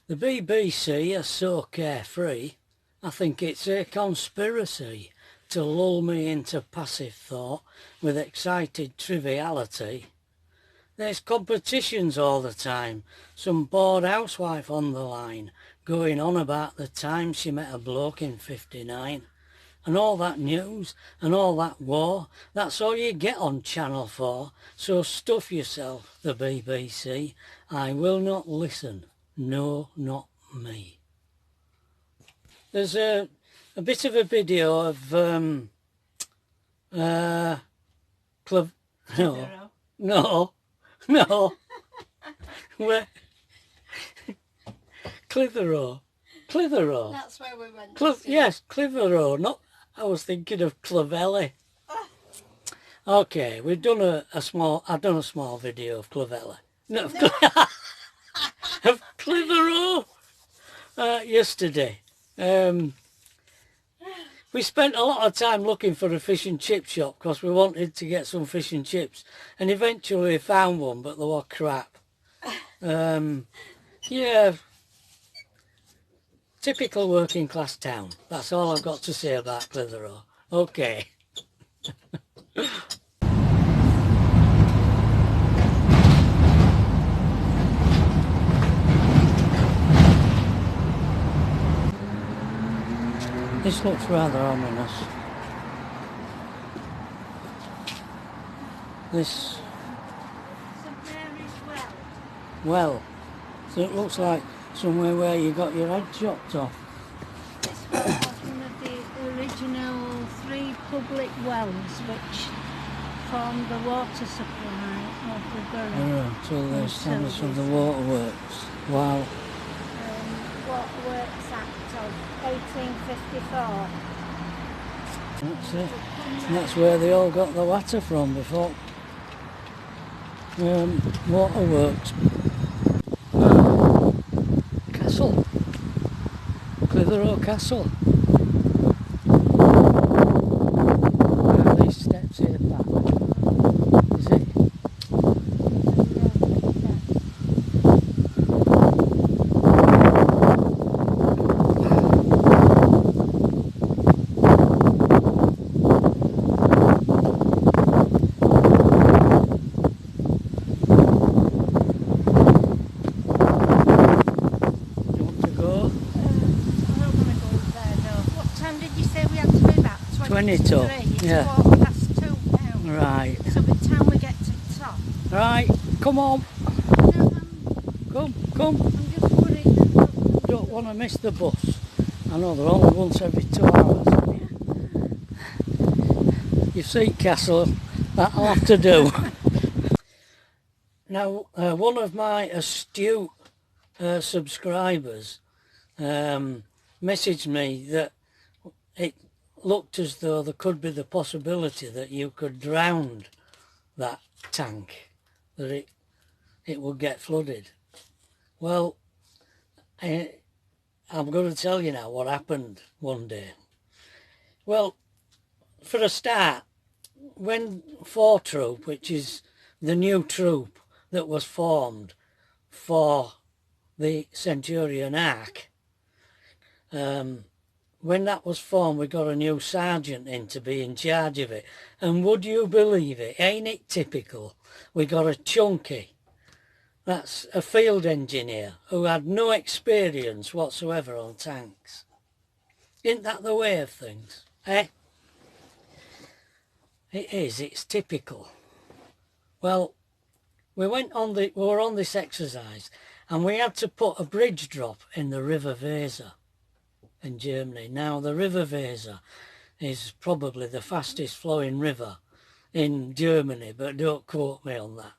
The BBC are so carefree, I think it's a conspiracy to lull me into passive thought with excited triviality. There's competitions all the time, some bored housewife on the line, going on about the time she met a bloke in 59. And all that news and all that war, that's all you get on Channel 4, so stuff yourself, the BBC. I will not listen. No, not me. There's a bit of a video of no, where Clitheroe. That's where we went. Yes, Clitheroe. Not. I was thinking of Clavelli. Okay, we've done I've done a small video of Clavelli. No, of Clitheroe yesterday. We spent a lot of time looking for a fish and chip shop because we wanted to get some fish and chips, and eventually we found one, but they were crap. Yeah, typical working class town. That's all I've got to say about Clitheroe. Okay. This looks rather ominous. This... St Mary's Well, so it looks like somewhere where you got your head chopped off. This was one of the original 3 public wells which formed the water supply of the borough. So there's standards of the waterworks. Wow. Waterworks Act of 1854. That's it. And that's where they all got the water from before. Waterworks. Castle. Clitheroe Castle. Where are these steps here back? Is it? You want to go? I don't want to go there, no. What time did you say we had to be back? 22. It's Yeah. 2:15 now. Right. So by the time we get to the top, Right. Come on. no, Come. I'm just worried that Don't want to miss the bus. I know they're only once every 2 hours. You see, Castle, that'll have to do. Now, one of my astute subscribers messaged me that it looked as though there could be the possibility that you could drown that tank, that it would get flooded. Well, I'm going to tell you now what happened one day. Well, for a start, when 4 Troop, which is the new troop that was formed for the Centurion Ark, when that was formed, we got a new sergeant in to be in charge of it. And would you believe it? Ain't it typical? We got a chunky. That's a field engineer who had no experience whatsoever on tanks. Isn't that the way of things, eh? It is, it's typical. Well, we were on this exercise and we had to put a bridge drop in the River Weser in Germany. Now, the River Weser is probably the fastest flowing river in Germany, but don't quote me on that.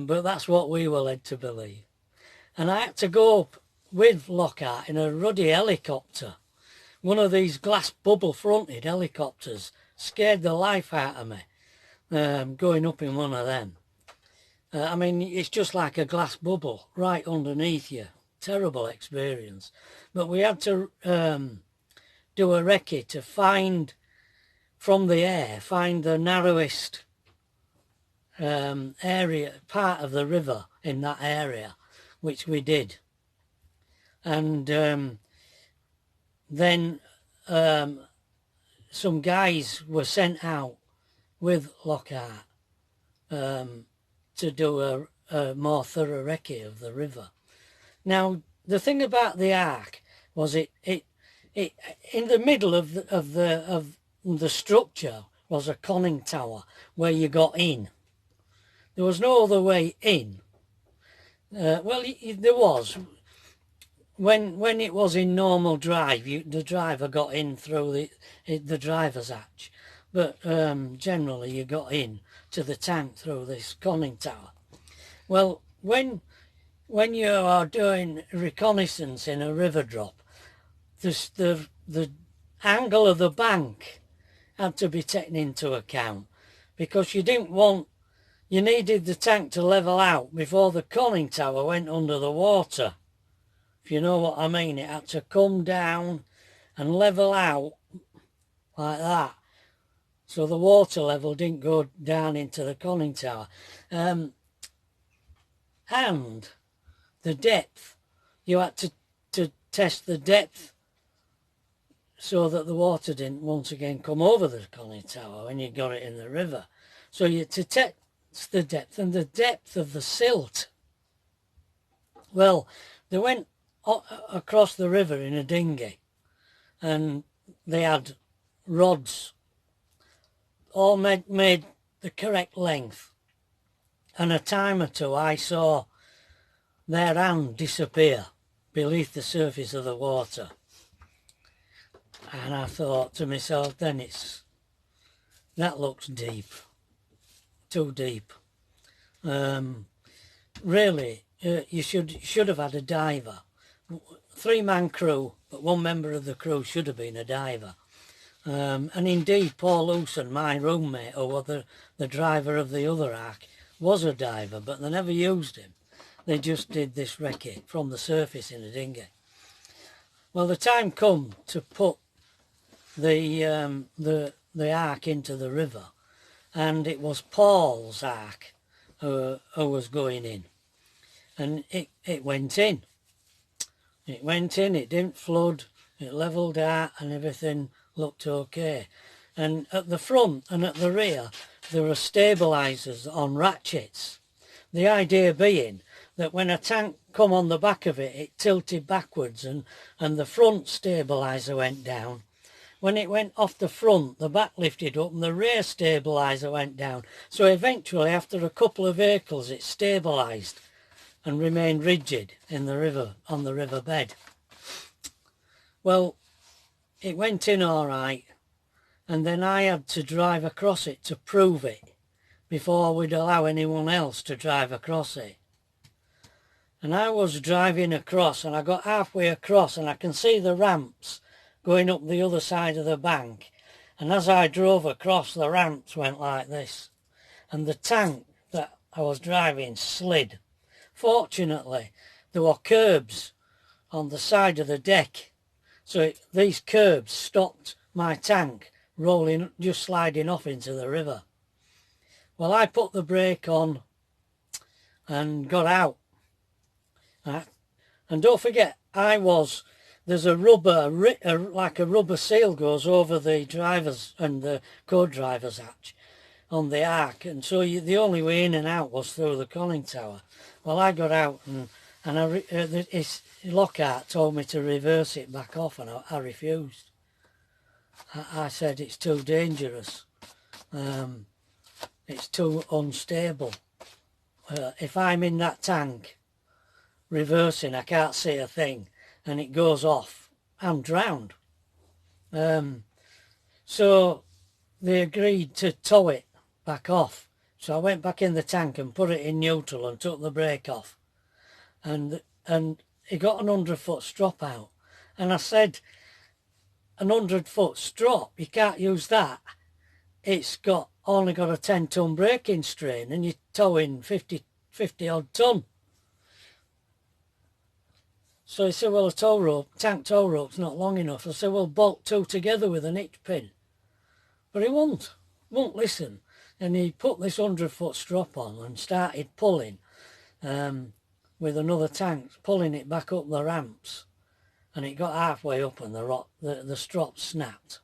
But that's what we were led to believe. And I had to go up with Lockhart in a ruddy helicopter. One of these glass bubble fronted helicopters. Scared the life out of me, going up in one of them. I mean, it's just like a glass bubble right underneath you. Terrible experience. But we had to do a recce to find, from the air, find the narrowest area, part of the river in that area, which we did. and then some guys were sent out with Lockhart to do a more thorough recce of the river. Now, the thing about the ark was it in the middle of the structure was a conning tower where you got in. There was no other way in. Well, there was. When it was in normal drive, the driver got in through the driver's hatch, but generally you got in to the tank through this conning tower. Well, when you are doing reconnaissance in a river drop, the angle of the bank had to be taken into account, because you needed the tank to level out before the conning tower went under the water. If you know what I mean, it had to come down and level out like that, so the water level didn't go down into the conning tower. And the depth, you had to test the depth so that the water didn't once again come over the conning tower when you got it in the river. So you had to test the depth, and the depth of the silt. Well, they went across the river in a dinghy, and they had rods all made the correct length, and a time or two I saw their hand disappear beneath the surface of the water, and I thought to myself, then that looks deep, too deep. Really, you should have had a diver. 3-man crew, but one member of the crew should have been a diver. And indeed, Paul Lewson, my roommate, who was the driver of the other ark, was a diver, but they never used him. They just did this recce from the surface in a dinghy. Well, the time come to put the ark into the river, and it was Paul's ark who was going in, and it went in. It went in, it didn't flood, it levelled out, and everything looked okay. And at the front and at the rear there were stabilisers on ratchets. The idea being that when a tank come on the back of it, it tilted backwards, and the front stabiliser went down. When it went off the front, the back lifted up and the rear stabiliser went down. So eventually, after a couple of vehicles, it stabilised and remained rigid in the river, on the river bed. Well, it went in all right, and then I had to drive across it to prove it before we'd allow anyone else to drive across it. And I was driving across, and I got halfway across, and I can see the ramps going up the other side of the bank, and as I drove across, the ramps went like this, and the tank that I was driving slid. Fortunately, there were curbs on the side of the deck, so these curbs stopped my tank rolling, just sliding off into the river. Well, I put the brake on and got out. And don't forget, there's a rubber, like a rubber seal goes over the driver's and the co-driver's hatch on the ark, and so the only way in and out was through the conning tower. Well, I got out, and Lockhart told me to reverse it back off, and I refused. I said it's too dangerous. It's too unstable. If I'm in that tank reversing, I can't see a thing, and it goes off, I'm drowned. So they agreed to tow it back off. So I went back in the tank and put it in neutral and took the brake off, and it got an 100-foot strop out. And I said, an 100-foot strop, you can't use that. It's only got a 10-ton braking strain, and you're towing 50 odd ton. So he said, well, a tank tow rope's not long enough. I said, well, bolt 2 together with an hitch pin. But he won't listen. And he put this 100-foot strop on and started pulling with another tank, pulling it back up the ramps. and it got halfway up and the strop snapped.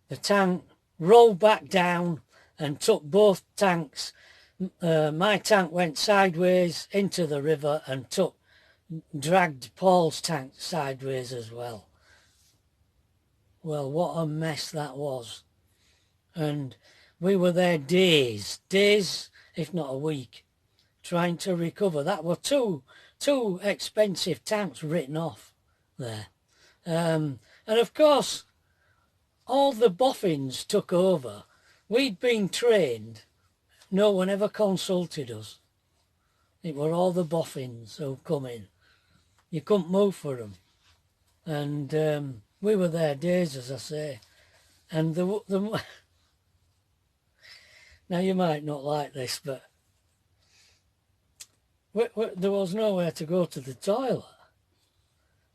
The tank rolled back down and took both tanks. My tank went sideways into the river and dragged Paul's tank sideways as well. Well, what a mess that was. And we were there days, if not a week, trying to recover. That were two expensive tanks written off there. And of course, all the boffins took over. We'd been trained. No one ever consulted us. It were all the boffins who come in. You couldn't move for them. And we were there days, as I say. And now you might not like this, but there was nowhere to go to the toilet.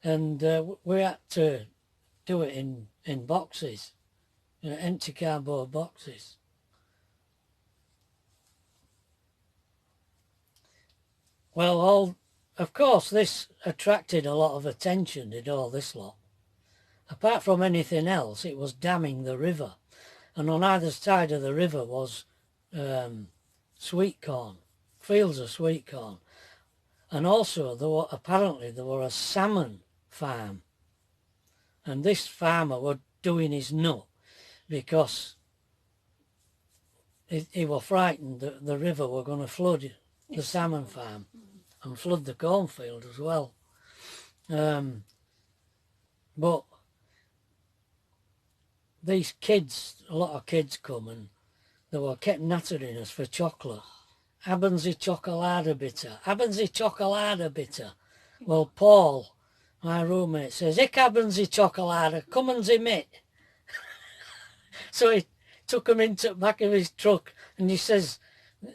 And we had to do it in boxes, empty cardboard boxes. Well, of course, this attracted a lot of attention, did all this lot. Apart from anything else, it was damming the river. And on either side of the river was sweet corn, fields of sweet corn. And also, apparently there were a salmon farm. And this farmer was doing his nut because he was frightened that the river were going to flood the salmon farm and flood the cornfield as well. But these kids, a lot of kids come and they were kept nattering us for chocolate. Haben Sie Schokolade bitte? Haben Sie Schokolade bitte? Well, Paul, my roommate, says, Ich haben Sie Schokolade, kommen Sie mit. So he took him into the back of his truck and he says,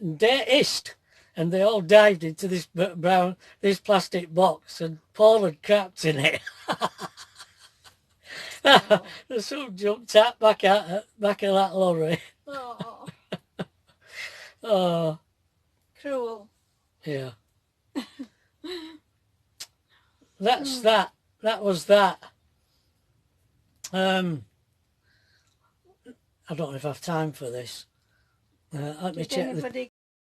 Der ist. And they all dived into this plastic box, and Paul had crapped in it. Oh. The son jumped out back of that lorry. Oh. Oh. Cruel. Yeah. That's that. That was that. I don't know if I have time for this. Let me check.